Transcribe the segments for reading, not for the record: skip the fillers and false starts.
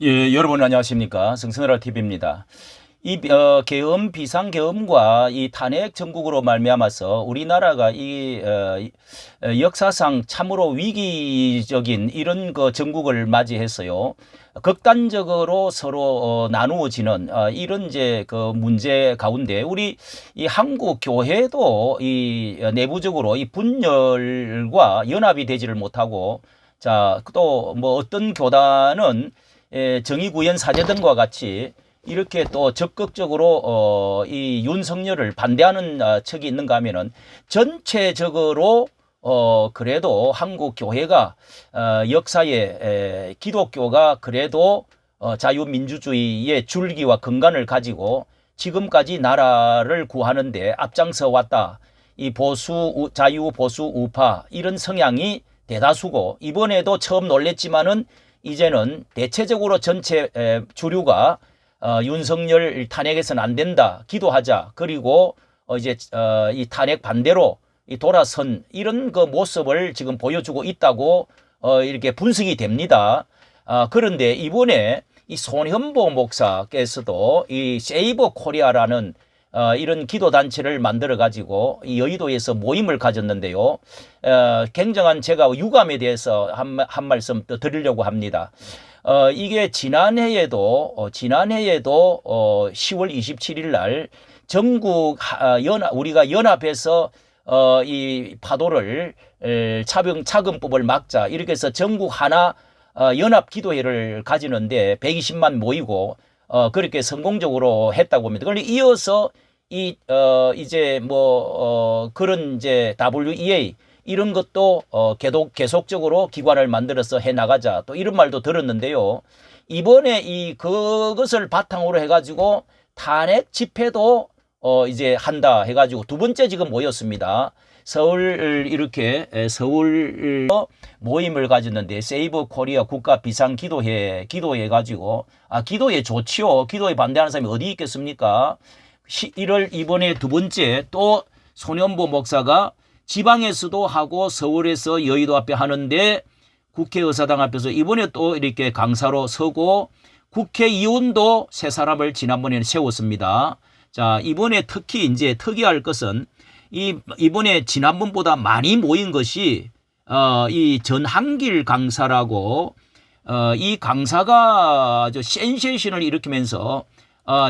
예, 여러분 안녕하십니까. 성선회라 TV입니다. 계엄, 비상계엄과 이 탄핵 정국으로 말미암아서 우리나라가 역사상 참으로 위기적인 이런 그 정국을 맞이했어요. 극단적으로 서로 나누어지는 이런 이제 그 문제 가운데 우리 이 한국 교회도 이 내부적으로 이 분열과 연합이 되지를 못하고, 자, 또 뭐 어떤 교단은 정의구현 사제등과 같이 이렇게 또 적극적으로 이 윤석열을 반대하는 척이 있는가 하면은 전체적으로 그래도 한국 교회가 역사에 기독교가 그래도 자유민주주의의 줄기와 근간을 가지고 지금까지 나라를 구하는데 앞장서 왔다. 이 자유 보수 우파 이런 성향이 대다수고, 이번에도 처음 놀랬지만은 이제는 대체적으로 전체 주류가 윤석열 탄핵해서는 안 된다, 기도하자, 그리고 이제 이 탄핵 반대로 돌아선 이런 그 모습을 지금 보여주고 있다고 이렇게 분석이 됩니다. 그런데 이번에 이 손현보 목사께서도 이 세이버 코리아라는 이런 기도단체를 만들어가지고 이 여의도에서 모임을 가졌는데요. 굉장한 제가 유감에 대해서 한 말씀 더 드리려고 합니다. 이게 지난해에도 10월 27일 날 전국 우리가 연합해서 이 파도를 차근법을 막자 이렇게 해서 전국 하나 연합 기도회를 가지는데 120만 모이고 그렇게 성공적으로 했다고 합니다. 그런데 이어서 이제 그런 이제 WEA 이런 것도 계속적으로 기관을 만들어서 해 나가자, 또 이런 말도 들었는데요. 이번에 그것을 바탕으로 해가지고 탄핵 집회도 이제 한다 해가지고 두 번째 지금 모였습니다. 서울 모임을 가졌는데 세이브 코리아 국가 비상 기도회 가지고 기도회 좋지요. 기도회 반대하는 사람이 어디 있겠습니까? 1월 이번에 두 번째 또 손현보 목사가 지방에서도 하고 서울에서 여의도 앞에 하는데 국회의사당 앞에서 이번에 또 이렇게 강사로 서고 국회의원도 세 사람을 지난번에는 세웠습니다. 자, 이번에 특히 이제 특이할 것은 이번에 지난번보다 많이 모인 것이 이 전한길 강사라고 이 강사가 아주 센세이션을 일으키면서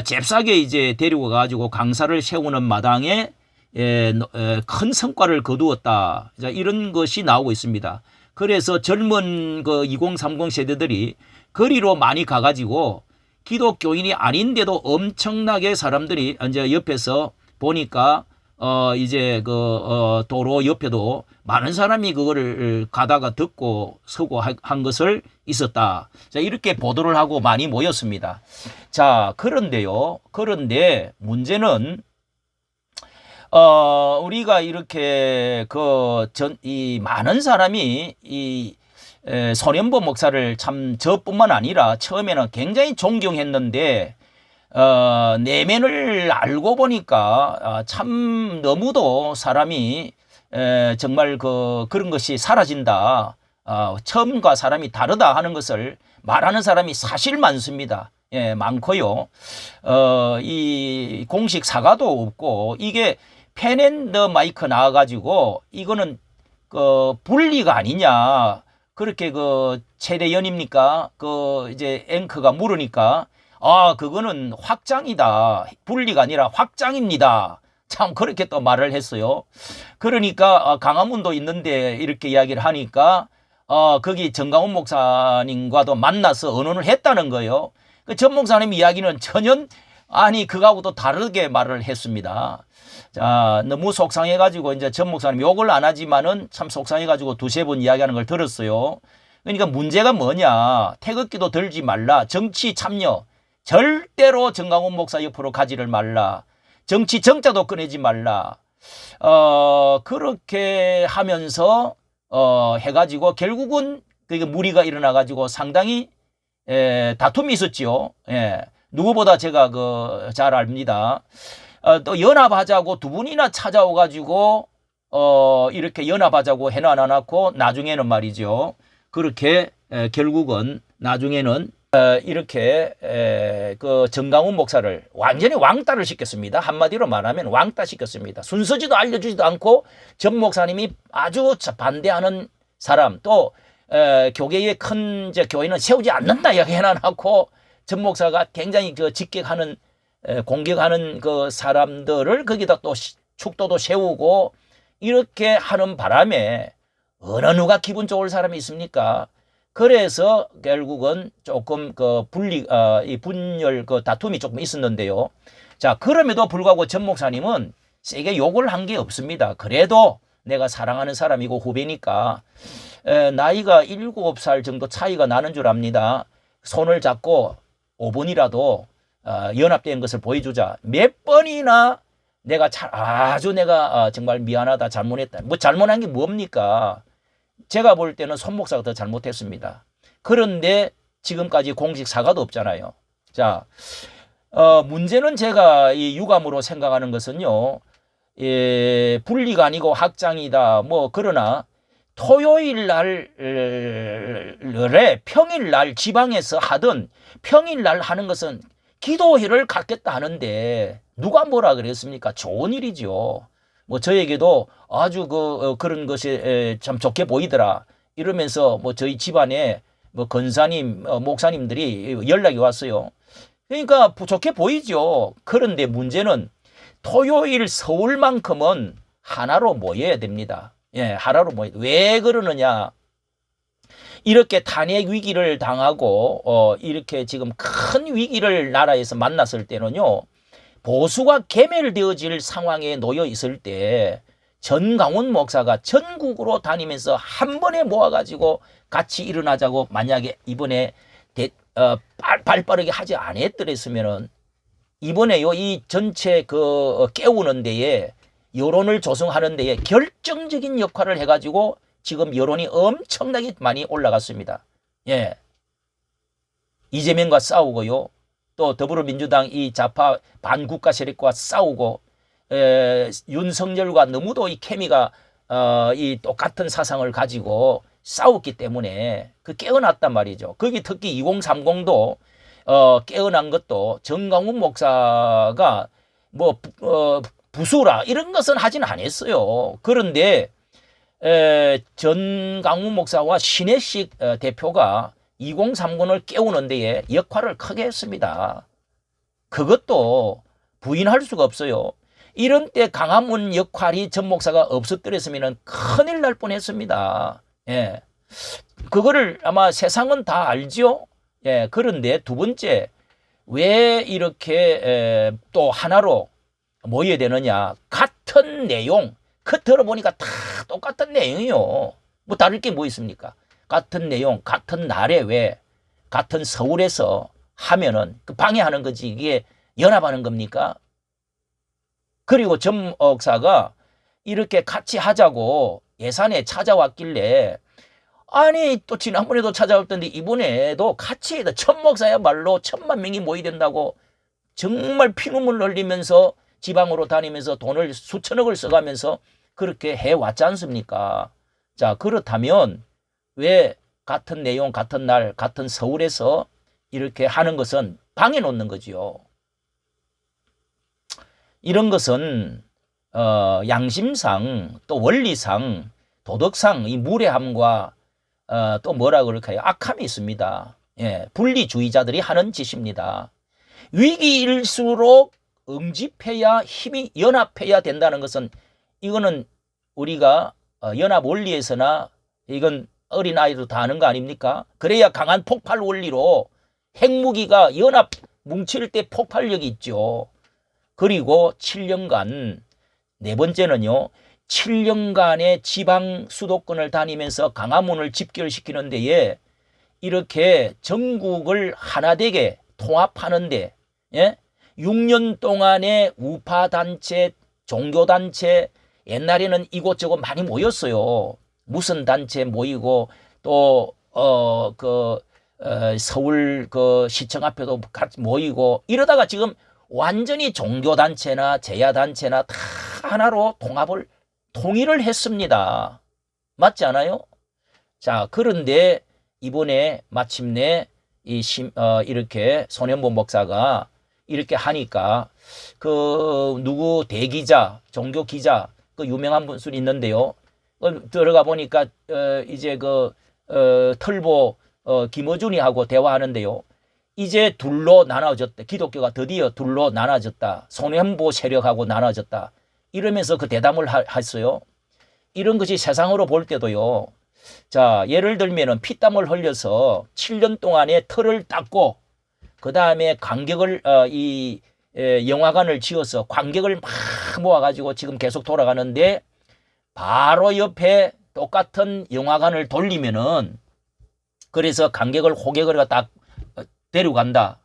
잽싸게 이제 데리고 가지고 강사를 세우는 마당에 큰 성과를 거두었다. 자, 이런 것이 나오고 있습니다. 그래서 젊은 그 2030 세대들이 거리로 많이 가가지고 기독교인이 아닌데도 엄청나게 사람들이 이제 옆에서 보니까 이제 도로 옆에도 많은 사람이 그거를 가다가 듣고 서고 한 것을 있었다. 자, 이렇게 보도를 하고 많이 모였습니다. 자, 그런데 문제는 우리가 이렇게 이 많은 사람이 손현보 목사를 참 저뿐만 아니라 처음에는 굉장히 존경했는데 내면을 알고 보니까 참 너무도 사람이 정말 그런 것이 사라진다. 처음과 사람이 다르다 하는 것을 말하는 사람이 사실 많습니다. 예, 많고요. 이 공식 사과도 없고 이게 펜앤더 마이크 나와가지고 이거는 분리가 아니냐, 그렇게 최대 연입니까? 이제 앵커가 물으니까 그거는 확장이다. 분리가 아니라 확장입니다. 참 그렇게 또 말을 했어요. 그러니까 강화문도 있는데 이렇게 이야기를 하니까 거기 정강훈 목사님과도 만나서 의논을 했다는 거예요. 전 목사님 이야기는 전혀 그거하고도 다르게 말을 했습니다. 자, 너무 속상해가지고 이제 전 목사님 욕을 안 하지만은 참 속상해가지고 두세 번 이야기하는 걸 들었어요. 그러니까 문제가 뭐냐, 태극기도 들지 말라, 정치 참여 절대로 정강훈 목사 옆으로 가지를 말라, 정치 정자도 꺼내지 말라, 그렇게 하면서 해가지고 결국은 그게 무리가 일어나가지고 상당히 다툼이 있었지요. 예. 누구보다 제가 잘 압니다. 또 연합하자고 두 분이나 찾아오가지고 이렇게 연합하자고 해놔놓고 나중에는 말이죠. 그렇게 결국은 나중에는 이렇게 그 정강훈 목사를 완전히 왕따를 시켰습니다. 한마디로 말하면 왕따 시켰습니다. 순서지도 알려주지도 않고 전 목사님이 아주 반대하는 사람, 또 교계의 큰 이제 교회는 세우지 않는다 이야기 해놔놓고 전 목사가 굉장히 그 직격하는 공격하는 그 사람들을 거기다 또 축도도 세우고 이렇게 하는 바람에 어느 누가 기분 좋을 사람이 있습니까? 그래서 결국은 조금 그 이 분열 그 다툼이 조금 있었는데요. 자, 그럼에도 불구하고 전 목사님은 세게 욕을 한 게 없습니다. 그래도 내가 사랑하는 사람이고 후배니까 나이가 7살 정도 차이가 나는 줄 압니다. 손을 잡고 5분이라도 연합된 것을 보여주자. 몇 번이나 내가 아주 내가 정말 미안하다, 잘못했다. 뭐 잘못한 게 뭡니까? 제가 볼 때는 손 목사가 더 잘못했습니다. 그런데 지금까지 공식 사과도 없잖아요. 자, 문제는 제가 이 유감으로 생각하는 것은요, 분리가 아니고 확장이다. 뭐 그러나 토요일 날에 평일 날 지방에서 하던 평일 날 하는 것은 기도회를 갖겠다 하는데 누가 뭐라 그랬습니까? 좋은 일이죠. 뭐 저에게도 아주 그런 것이 참 좋게 보이더라 이러면서 뭐 저희 집안에 뭐 권사님 목사님들이 연락이 왔어요. 그러니까 좋게 보이죠. 그런데 문제는 토요일 서울만큼은 하나로 모여야 됩니다. 예, 하나로 왜 그러느냐? 이렇게 탄핵 위기를 당하고 이렇게 지금 큰 위기를 나라에서 만났을 때는요, 보수가 괴멸되어질 상황에 놓여 있을 때 전강훈 목사가 전국으로 다니면서 한 번에 모아가지고 같이 일어나자고 만약에 이번에 발빠르게 하지 않았더랬으면은 이번에요, 이 전체 깨우는 데에 여론을 조성하는 데에 결정적인 역할을 해가지고 지금 여론이 엄청나게 많이 올라갔습니다. 예. 이재명과 싸우고요. 또 더불어민주당 이 좌파 반국가 세력과 싸우고 윤석열과 너무도 이 케미가 이 똑같은 사상을 가지고 싸웠기 때문에 깨어났단 말이죠. 거기 특히 2030도 깨어난 것도 정강훈 목사가 뭐 부수라 이런 것은 하진 않았어요. 그런데 전강훈 목사와 신혜식 대표가 2030을 깨우는 데에 역할을 크게 했습니다. 그것도 부인할 수가 없어요. 이런 때 강화문 역할이 전 목사가 없었더랬으면 큰일 날 뻔했습니다. 예. 그거를 아마 세상은 다 알죠. 예. 그런데 두 번째, 왜 이렇게 또 하나로 모여야 되느냐? 같은 내용, 들어보니까 다 똑같은 내용이요. 뭐 다를 게 뭐 있습니까? 같은 내용, 같은 날에 왜 같은 서울에서 하면은 방해하는 거지 이게 연합하는 겁니까? 그리고 전 목사가 이렇게 같이 하자고 예산에 찾아왔길래 아니 또 지난번에도 찾아왔던데 이번에도 같이 해야 돼. 천 목사야말로 10,000명이 모여야 된다고 정말 피눈물 흘리면서 지방으로 다니면서 돈을 수천억을 써가면서 그렇게 해왔지 않습니까? 자, 그렇다면 왜 같은 내용, 같은 날, 같은 서울에서 이렇게 하는 것은 방해 놓는 거지요. 이런 것은 양심상 또 원리상 도덕상 이 무례함과 또 뭐라 그럴까요? 악함이 있습니다. 예, 분리주의자들이 하는 짓입니다. 위기일수록 응집해야 힘이 연합해야 된다는 것은 이거는 우리가 연합 원리에서나 이건 어린아이도 다 아는 거 아닙니까? 그래야 강한 폭발 원리로 핵무기가 연합 뭉칠 때 폭발력이 있죠. 그리고 7년간, 네 번째는요, 7년간의 지방 수도권을 다니면서 강화문을 집결시키는 데에 이렇게 전국을 하나되게 통합하는데, 예? 6년 동안의 우파단체, 종교단체, 옛날에는 이곳저곳 많이 모였어요. 무슨 단체 모이고 또 서울 시청 앞에도 같이 모이고 이러다가 지금 완전히 종교단체나 제야단체나 다 하나로 통일을 했습니다. 맞지 않아요? 자, 그런데 이번에 마침내 이렇게 손현보 목사가 이렇게 하니까 누구 대기자, 종교 기자, 그 유명한 분이 있는데요. 들어가 보니까 이제 털보 김어준이하고 대화하는데요. 이제 둘로 나눠졌다. 기독교가 드디어 둘로 나눠졌다. 손현보 세력하고 나눠졌다. 이러면서 그 대담을 했어요. 이런 것이 세상으로 볼 때도요. 자, 예를 들면은 피땀을 흘려서 7년 동안에 털을 닦고 그 다음에 관객을 영화관을 지어서 관객을 막 모아가지고 지금 계속 돌아가는데 바로 옆에 똑같은 영화관을 돌리면은 그래서 관객을 호객을 딱 데려간다.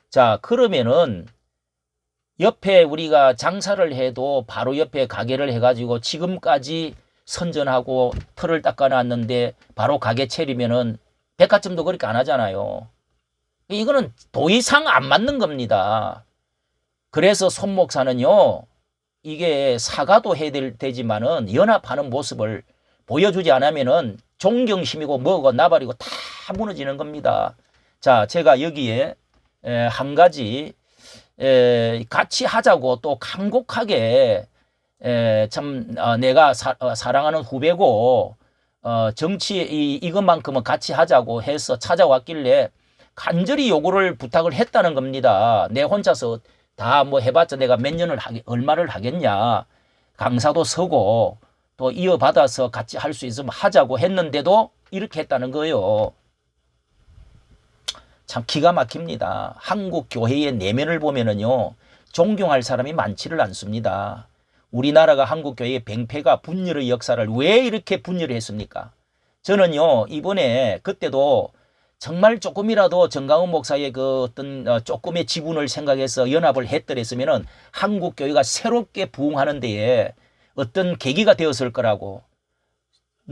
자, 그러면은 옆에 우리가 장사를 해도 바로 옆에 가게를 해가지고 지금까지 선전하고 털을 닦아놨는데 바로 가게 차리면은 백화점도 그렇게 안 하잖아요. 이거는 더 이상 안 맞는 겁니다. 그래서 손 목사는요, 이게 사과도 해야 되지만은 연합하는 모습을 보여주지 않으면은 존경심이고 뭐고 나발이고 다 무너지는 겁니다. 자, 제가 여기에 한 가지 같이 하자고 또 간곡하게 참 내가 사랑하는 후배고 정치 이것만큼은 같이 하자고 해서 찾아왔길래 간절히 요구를 부탁을 했다는 겁니다. 내 혼자서 다 뭐 해봤자 내가 몇 년을 얼마를 하겠냐. 강사도 서고 또 이어받아서 같이 할 수 있으면 하자고 했는데도 이렇게 했다는 거예요. 참 기가 막힙니다. 한국 교회의 내면을 보면은요, 존경할 사람이 많지를 않습니다. 우리나라가 한국 교회의 뱅패가 분열의 역사를 왜 이렇게 분열했습니까? 저는요, 이번에 그때도 정말 조금이라도 정강훈 목사의 그 어떤 조금의 지분을 생각해서 연합을 했더랬으면은 한국 교회가 새롭게 부흥하는 데에 어떤 계기가 되었을 거라고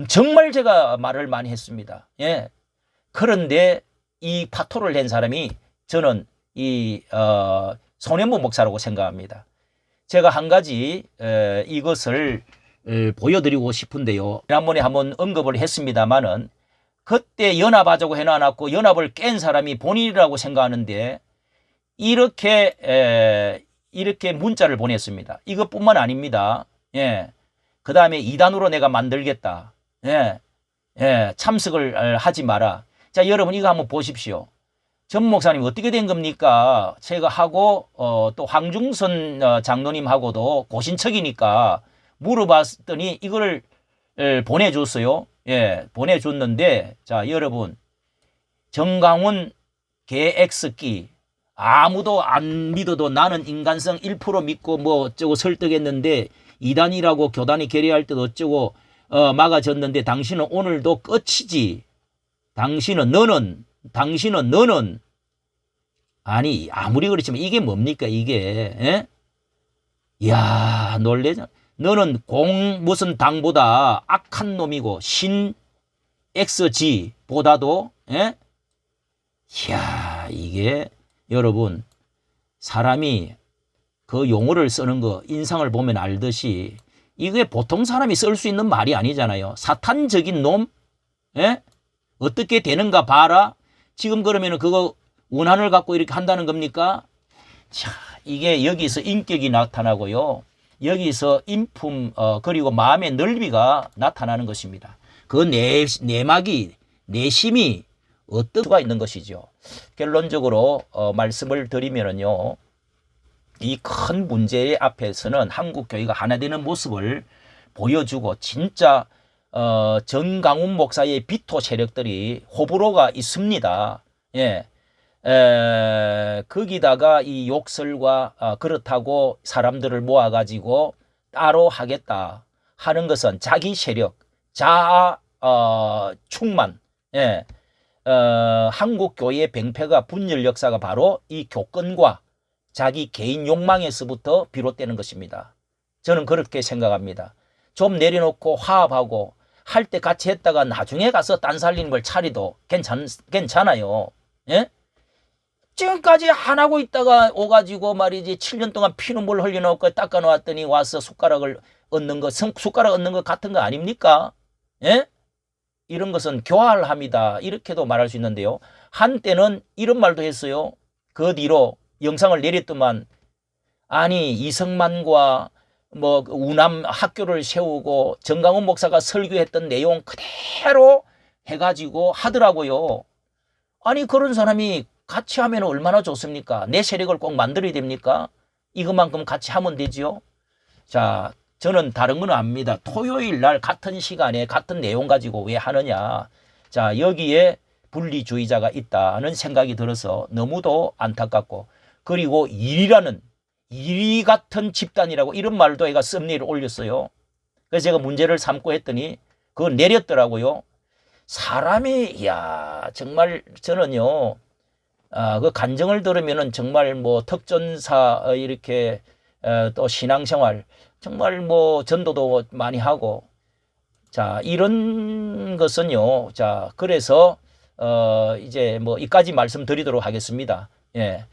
정말 제가 말을 많이 했습니다. 예. 그런데 이 파토를 낸 사람이 저는 손현보 목사라고 생각합니다. 제가 한 가지 이것을 보여드리고 싶은데요. 지난번에 한번 언급을 했습니다마는 그때 연합하자고 해놔놨고 연합을 깬 사람이 본인이라고 생각하는데 이렇게 문자를 보냈습니다. 이것뿐만 아닙니다. 예. 그 다음에 이단으로 내가 만들겠다. 예. 예. 참석을 하지 마라. 자, 여러분 이거 한번 보십시오. 전 목사님 어떻게 된 겁니까? 제가 하고 또 황중선 장로님하고도 고신척이니까 물어봤더니 이걸 보내줬어요. 예, 보내줬는데 자, 여러분 정강훈 개X기 아무도 안 믿어도 나는 인간성 1% 믿고 뭐 어쩌고 설득했는데 이단이라고 교단이 결의할 때도 어쩌고 막아졌는데 당신은 오늘도 끝이지. 당신은 너는 아니 아무리 그렇지만 이게 뭡니까 이게 예? 이야 놀래잖아. 너는 무슨 당보다 악한 놈이고 신 XG보다도 예? 이야 이게 여러분 사람이 그 용어를 쓰는 거 인상을 보면 알듯이 이게 보통 사람이 쓸 수 있는 말이 아니잖아요. 사탄적인 놈 예? 어떻게 되는가 봐라. 지금 그러면은 그거 원한을 갖고 이렇게 한다는 겁니까? 자, 이게 여기서 인격이 나타나고요. 여기서 인품 그리고 마음의 넓이가 나타나는 것입니다. 그 내막이 내심이 어떤 수가 있는 것이죠. 결론적으로 말씀을 드리면은요. 이 큰 문제 앞에서는 한국 교회가 하나 되는 모습을 보여주고 진짜 정강훈 목사의 비토 세력들이 호불호가 있습니다. 예. 거기다가 이 욕설과 그렇다고 사람들을 모아가지고 따로 하겠다 하는 것은 자기 세력, 자아 충만, 예. 한국 교회의 병폐가 분열 역사가 바로 이 교권과 자기 개인 욕망에서부터 비롯되는 것입니다. 저는 그렇게 생각합니다. 좀 내려놓고 화합하고 할 때 같이 했다가 나중에 가서 딴 살리는 걸 차리도 괜찮아요. 예? 지금까지 안 하고 있다가 오가지고 말이지 7년 동안 피눈물 흘려놓고 닦아놓았더니 와서 숟가락을 얻는 거, 숟가락 얻는 것 같은 거 아닙니까? 예? 이런 것은 교활합니다. 이렇게도 말할 수 있는데요. 한때는 이런 말도 했어요. 그 뒤로 영상을 내렸더만 아니 이승만과 뭐 우남 학교를 세우고 정강훈 목사가 설교했던 내용 그대로 해가지고 하더라고요. 아니 그런 사람이 같이 하면 얼마나 좋습니까? 내 세력을 꼭 만들어야 됩니까? 이것만큼 같이 하면 되지요. 자, 저는 다른 건 압니다. 토요일 날 같은 시간에 같은 내용 가지고 왜 하느냐. 자, 여기에 분리주의자가 있다는 생각이 들어서 너무도 안타깝고, 그리고 일이 같은 집단이라고 이런 말도 애가 썸네일을 올렸어요. 그래서 제가 문제를 삼고 했더니 그거 내렸더라고요. 사람이 야 정말 저는요 그 간증을 들으면은 정말 뭐 특전사 이렇게 또 신앙생활 정말 뭐 전도도 많이 하고 자 이런 것은요 자 그래서 이제 뭐 이까지 말씀드리도록 하겠습니다. 예.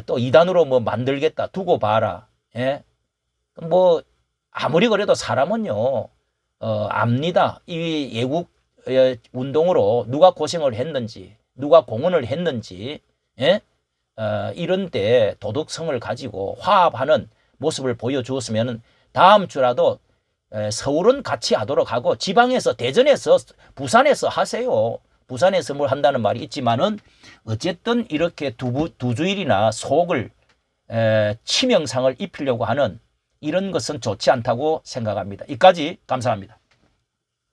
또 이단으로 뭐 만들겠다 두고 봐라. 예. 뭐 아무리 그래도 사람은요 압니다. 이 예국 운동으로 누가 고생을 했는지 누가 공헌을 했는지 예? 이런 때 도덕성을 가지고 화합하는 모습을 보여주었으면 다음 주라도 서울은 같이 하도록 하고 지방에서 대전에서 부산에서 하세요. 부산에서 뭘 한다는 말이 있지만은 어쨌든 이렇게 두 주일이나 속을 치명상을 입히려고 하는 이런 것은 좋지 않다고 생각합니다. 이까지 감사합니다.